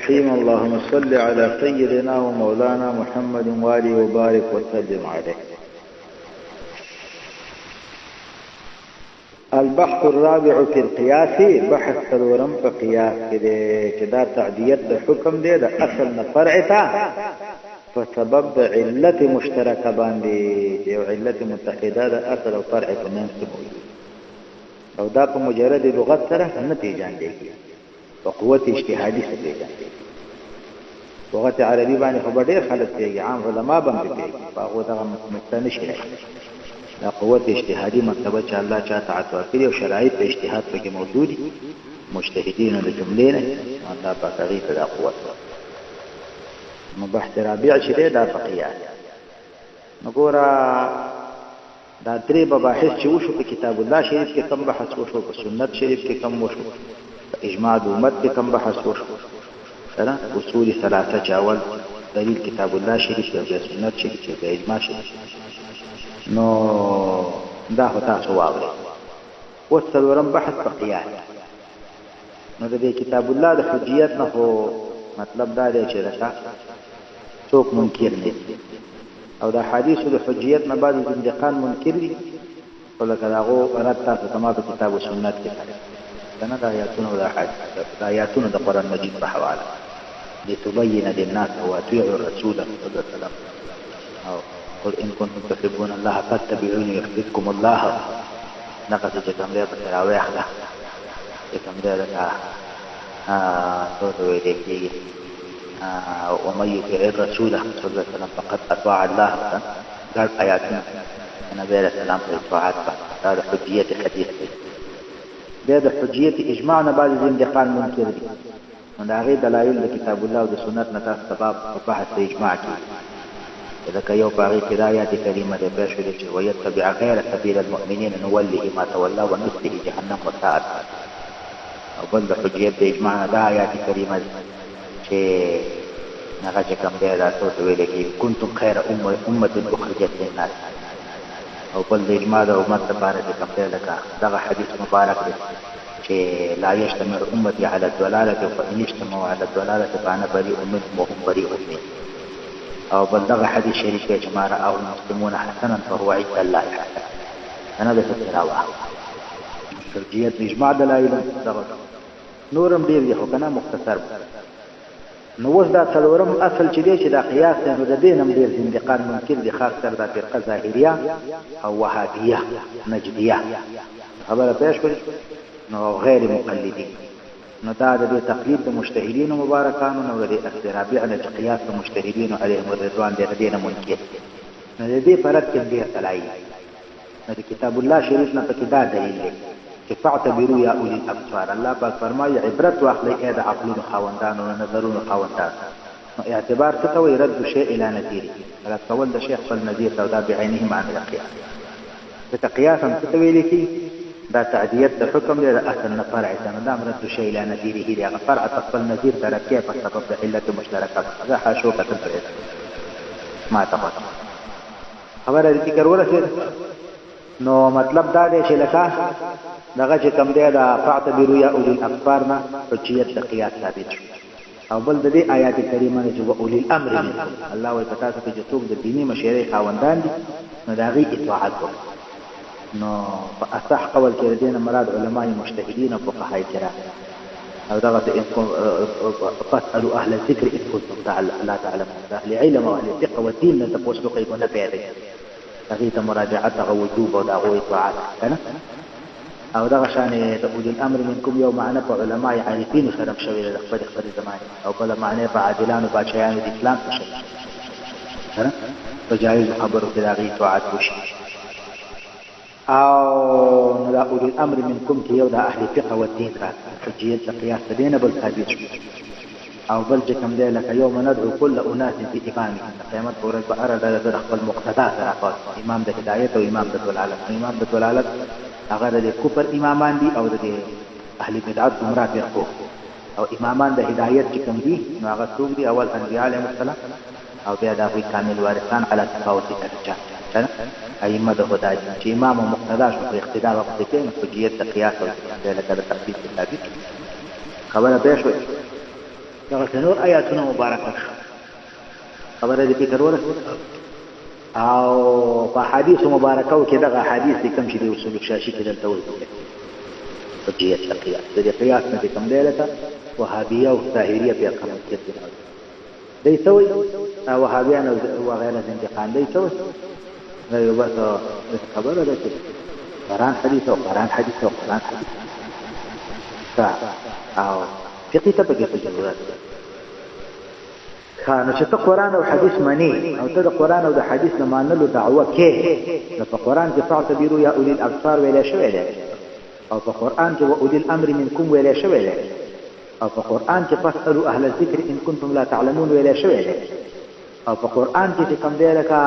الرحيم. اللهم صل على سيدنا ومولانا محمد وآله وبارك وسلم عليه. البحث الرابع في القياس، بحث څلورم په قياس کې دی چې دا تعدیت د حکم دی د اصل نه فرع ته په سبب د علت مشترکه باندې، یو علت متحده د اصل او فرع په منځ کې موجود او دا په مجرد لغت سره نه پیژندل په قوت اجتهادي سره پیژندل. لغت عربي باندې خو ډېر خلک پیږي، عام علما باندې پیږي، هغه دغه مستند شي دا قوت اجتهادي مرتبه چې الله چاته عطا کړی او شرایط د اجتهاد پکې موجود دي، مجتهدین د جملې نه الله پاک هغه ته دا قوت. نو بحث رابع چې دا په قیاس. نو ګوره دا درې مباحث چې وشو په کتاب الله شریف کې کم بحث وشو، په سنت شریف کې کم وشو، په اجماع د امت کې کم بحث وشو. سره اصول ثلاثه چاول دلیل کتاب الله شریف او سنت شریف او اجماع شریف. نو دا هو تاسو واورئ. اوس څلورم بحث په قیاس. نو د کتاب الله د حجیت نه هو مطلب دا دی چې دا څوک منکر نه دي او د حدیثو د حجیت نه بعد زندقان منکر دي، ولکه هغه رد تاسو تمام په کتاب او سنت کې کنه دا آیاتونه او د آیاتونه د قرآن مجید په حواله لتبین للناس واطیعوا الرسول صلی الله علیه وسلم او قل ان كنتم تحبون الله فاتبعوني يحببكم الله. نقص چې کوم دی په تراویح ده چې کوم دی دا څه ویل کېږي ومن يطع الرسول صلى الله عليه وسلم فقد اطاع الله. قال آیاتنا نبی علیہ السلام په اطاعت باندې دا د حجیت حدیث دی، د حجیت اجماع نه بعد زندقان منکر دي. نو دا غي دلایل د کتاب الله او د سنت نه تاسو سبب په بحث اجماع کې ذکر یو باغی کې آیات کریمه ده پیش ویل چې ويتبع غیر سبیل المؤمنین نوله ما تولى ونصله جهنم وساءت. او بل د حجیت د اجماع ده آیات کریمه چې هغه چې کوم دی دا څه ویل کې کنتم خیر امه اخرجت للناس. او بل د اجماع د امت لپاره چې کوم دی دغه حدیث مبارک دی چې لا يجتمع امتي على الضلاله فان اجتمعوا على الضلاله فانا بريء منهم وهم بريء مني. او بل دغه حدیث شریف کې چې ما رأى المسلمون حسنا فهو عند الله حسن. انا د فتراوه ترجیحات اجماع دلایل دغه نورم ډیر دي خو کنه مختصر. نو اوس دا څلورم اصل چې دی چې دا قیاس دی، نو د دې نم ډیر زندقان منکر دي، خاص تر دا فرقه ظاهریه او وهابیه نجدیه خبره پیش کړي نو غیر مقلدین. نو دا د تقلید د مجتهدین مبارکانو نو د رابع علی قیاس د مجتهدین علیهم الرضوان د دینه منکر. نو د دې فرق کې ډیر دلایل د کتاب الله شریف نه پکې دا دلیل دی چې فاعتبروا یا اولی الابصار. الله پاک فرمایي عبرت واخلئ اې د عقلونو خاوندانو او نظرونو خاوندانو. نو اعتبار څه کوي؟ رد شیء الی نظیر، رد کول د شیخ خپل نظیر او دا بعینه معنی د قیاس. د قیاس هم څه ویل کی دا تعدیت د حکم دی د اصل نه فرع ته، دا رد شیء الی نظیره دی، هغه فرع خپل نظیر ترکیه په سبب د علت مشترکه ده حاشو کتل ما تقول خبره دې ذکر ورسېد. نو مطلب دا دی چې لکه دغه چې کوم دی دا فاعتبروا یا اولی الابصار نه حجیت د قیاس ثابت شو. او بل د دې آیات کریمه نه چې اولی الامر منکم، الله وايي پتا ته چې څوک د دینی مشورې خاوندان دي نو دا غي اطاعت وکړي. نو په اصح قول کې دینه مراد علماء مجتهدین او فقهاء کرام. او دغه فاسألوا اهل الذکر ان كنتم لا تعلمون، اهل علم او اهل فقه والدين نه تاسو کوي نه پیدا هغه ته مراجعت او وجوب او دغه اطاعت کنه. او دغه شان د اولي الامر منکم یو معنی په علماء عارفین سره شوی د خپل زمانه او بل معنی په عادلانو بادشاہانو د اسلام شوی کنه. په جایز خبرو کې دغه اطاعت وشي. او دا اولي الامر منکم کې یو د اهل فقه والدین را حجیت د قیاس دینه بل ثابت شو. او بل چې کوم دی لکه یوم ندعو كل اناس بامامهم، قیامت پر ورځ به اراد د خپل مقتدا سره خاص امام د هدایت او امام د ضلالت. امام د ضلالت هغه د کفر امامان دي او د اهل بدعت گمراه فرقو، او امامان د هدایت چې کوم دي نو هغه څوک دي؟ اول انبیاء علیهم السلام او بیا د کامل وارثان علی تفاوت درجات کنه. ائمه د خدای چې امام او مقتدا شو په اقتدا وخت کې نو حجیت د قیاس او د لکه د تخصیص ثابت خبره به شو. دغه نور آیاتونه مبارکه خبره دې فکر ورسره او په حدیث مبارکو کې دغه حدیث کوم چې د اصول شاشي کې دلته وایي حجیت القياس د قیاس نه کوم دی لکه وهابیه او ظاهریه په کوم کې دی سوي وهابیان او غیره انتقال دی سوي نو یو بس خبره ده چې قرآن حدیث او قرآن حدیث او قرآن حدیث او فقه ته په کې ضرورت ده خانه چې ته قرآن او حدیث مانی او ته د قرآن او د حدیث نه مانلو دعوه کې نو په قرآن کې فاعتبروا یا اولی الابصار ویل شوی دی او په قرآن کې واولی الامر منکم ویل شوی دی او په قرآن کې فاسألوا اهل الذکر ان کنتم لا تعلمون ویل شوی دی او په قرآن کې کوم دی لکه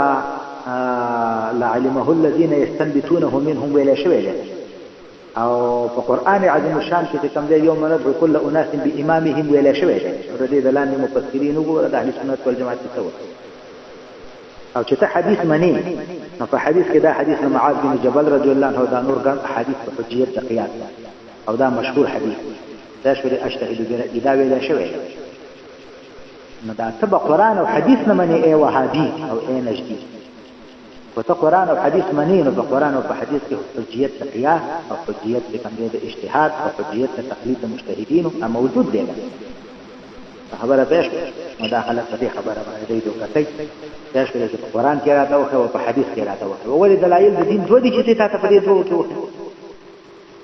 لعلمه الذين يستنبطونه منهم ویل شوی دی او په قرآن عظیم الشان کې کوم دی یوم ندعو كل اناس بامامهم ویل شوی دی ردی دلان مفسرین وګوره د اهل سنت والجماعت څخه او چې ته حدیث منی نو په حدیث کې دا حدیث معاذ بن جبل رضی الله عنه دا نور ګڼ حدیث په حجیت قیاس او دا مشهور حدیث دا شوی اجتهد به دا ویل شوی نو دا تبع قرآن او حدیث نه منی ای وهابي او ای نجدي وته قرآن او حدیث منی نو په قرآن او په حدیث کې حجیت قیاس او حجیت کوم دی اجتهاد او حجیت تقلید مجتهدین او موجود دی خبره پېښ مداخله په خبره باندې دی دوکتای پېښ کړي چې قرآن کې راته او په حدیث کې راته او ولې دلایل د دین دوه دي چې تاسو په دې دوه کې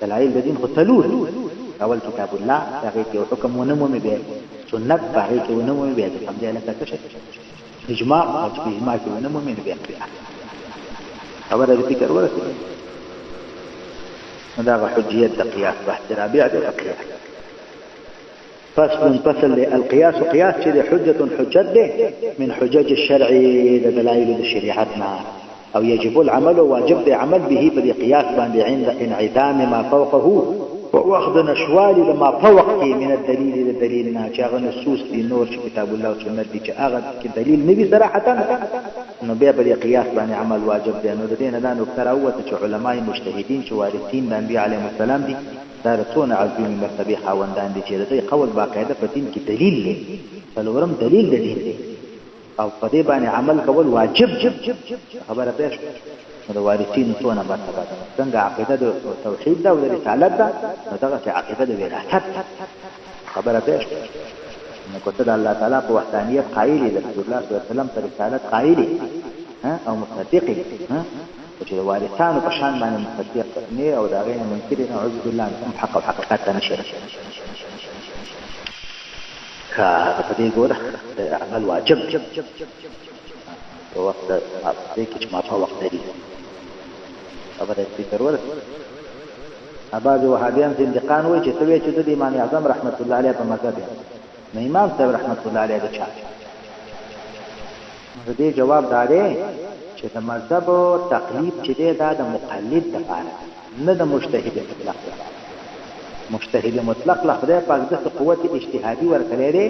دلایل د دین خو تلور اول کتاب الله هغه کې حکم ونمو به سنت هغه کې ونمو به کوم دی لکه څه اجماع او اجماع کې ونمو به خبره دې فکر ورسېږي دا حجیت د قیاس بحث رابع د قیاس فصل القياس قياس چې حجة من حجج الشرع دلائل الشريعتنا او يجب العمل واجب عمل به بالقياس باندې عند انعدام ما فوقه واخذ نشوال ما فوق من الدليل ناچغه نصوص دي نور كتاب الله وسنت دي چې هغه کې دلیل نبي صراحه نو بیا بالقياس باندې عمل واجب دی نو د دین نه نو کراوته چې علماء مجتهدین چې وارثین د انبیاء علیهم السلام دي دا رسول عظیم مرتبه خواندان دي چې د قول باقاعده په دین کې دلیل لري فلورم دلیل د دین دی او په دې باندې عمل کول واجب خبره پېښ د وارثین څونه مرتبه ده څنګه عقیده د توحید ده او د رسالت ده نو دغه عقیده د وراثت خبره پېښ نو کوته د الله تعالی په وحدانیت قایل دي رسول الله صلی الله علیه وسلم پر رسالت قایل او مصدق چې وارثانو په شان باندې مصدق نه او دا غیر منکر نه اعوذ بالله من حق او حقیقت نشي په دې ګوره د عمل واجب په وخت دې کې چې ما په وخت دی خبره فکر ورته اباظ وهابیان زندقان وایي چې توی چې د امام اعظم رحمت الله علیه په مذهب نه امام صاحب رحمت الله علیه د چا دې جواب دارې چې د مذهب او تقلید چې دا د مقلد لپاره نه د مجتهد مطلق مجتهد مطلق له خدای پاک د قوت اجتهادي ورکړي دي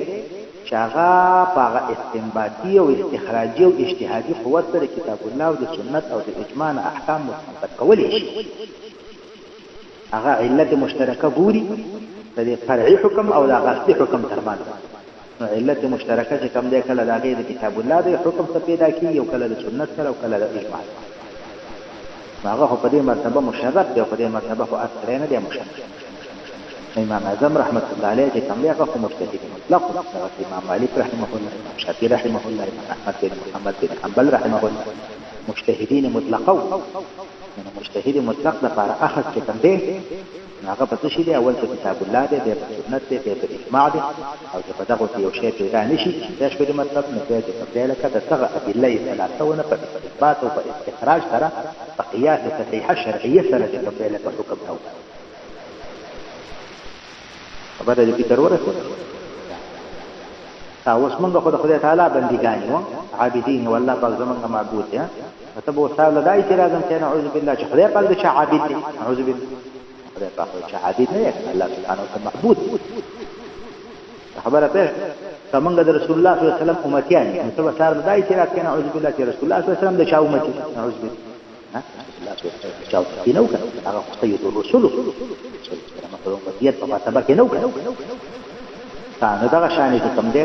چې هغه په استنباطي او استخراجي او اجتهادي قوت سره کتاب الله او د سنت او د اجماع احکام مستنبط کولی شي هغه علت مشترکه ګوري د فرعي حکم او د اصلي حکم ترمن نو علت مشترکه چې کوم دی کله د غیر کتاب الله د حکم څخه پیدا کیږي او کله د سنت سره او کله د اجماع هغه په دې مرتبه مشرف دی او په دې مرتبه خو اثر نه دی مشرف امام اعظم رحمت الله علیه چې کوم دی هغه مجتهد مطلق امام مالک رحمه الله امام شافعی رحمه الله امام احمد بن محمد بن حنبل رحمه الله مجتهدین مطلقو نو مجتهد مطلق لپاره اخذ کې کوم دی هغه په څه شي دی اول کتاب الله دی په سنت دی په اجماع دی او چې په دغه یو شی پیدا نشي دا شپه د مطلب نه پیدا کېږي لکه د څنګه ادله ثلاثه په اثبات او په استخراج سره په قیاس صحیحه شرعیه سره د پیدا په حکم او خبره دې فکر ورسره اوس موږ خو د خدای تعالی بندګان یو عابدین والله پاک زمونږ معبود دی ته به وساله دای چې راځم چې اعوذ بالله چې خدای پاک د چا عابد دی اعوذ بالله خدای پاک چې عابد نه دی الله سبحانه وتعالى معبود خبره پېښ څنګه د رسول الله صلی الله علیه وسلم امتیان ته وساله دای چې راځم اعوذ بالله چې رسول الله صلی الله علیه وسلم د چا امتی اعوذ بالله الله چاو کینو کنه هغه سید الرسول مثلا په دې په تبع کینو کنه نو دغه شانې کوم دی